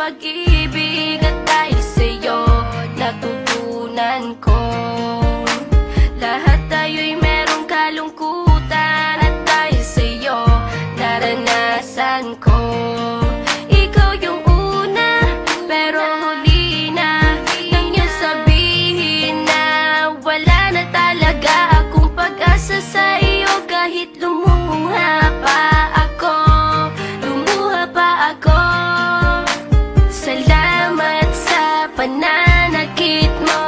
pag-ibig at dahil sa'yo natutunan ko. Lahat tayo'y merong kalungkutan at dahil sa'yo naranasan ko. Ikaw yung una pero huli na nang iyong sabihin na wala na talaga akong pag-asa sa iyo. Kahit lumuha pa ako, salamat sa pananakit mo.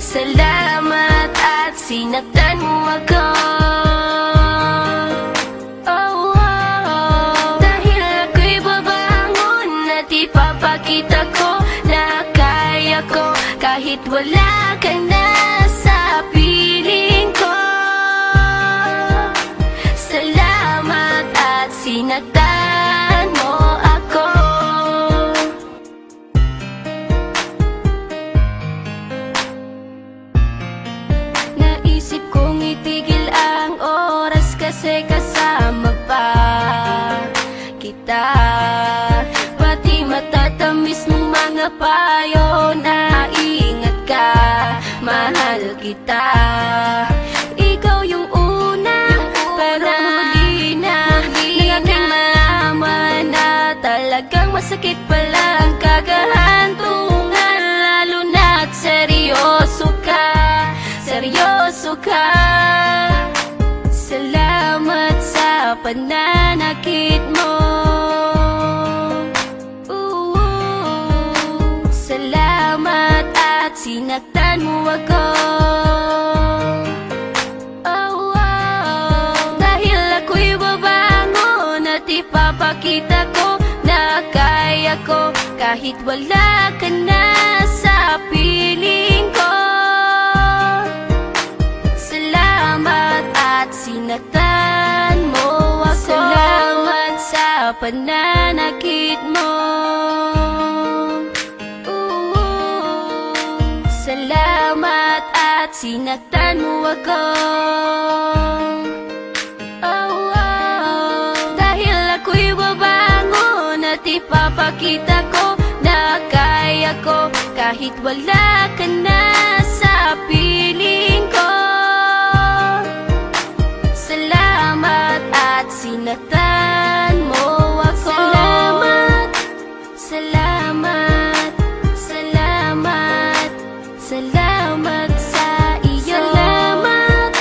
Salamat at sinaktan mo ako. Dahil ako'y babangon at ipapakita ko na kaya ko kahit wala ka na sa piling ko. Salamat at sinaktan mo ako. Naisip kong itigil ang oras kasi kasama pa kita. Pati matatamis mong mga payo na ingat ka, mahal kita. Ikaw yung una pero huli na nang aking malaman na talagang masakit pala ang kagahantungan. Lalo na't seryoso ka, seryoso ka. Salamat sa pananakit mo. Salamat at sinaktan mo ako. Dahil ako'y babangon at ipapakita ko na kaya ko kahit wala ka na sa piling ko. Salamat at sinaktan mo ako. Salamat sa pananakit mo. Salamat at sinaktan mo ako. Dahil ako'y babangon at ipapakita ko na kaya ko kahit wala ka na sa piling ko. Salamat at sinaktan mo ako. Salamat, salamat, salamat, salamat sa iyo. Salamat,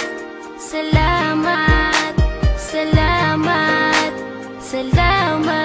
salamat, salamat, salamat.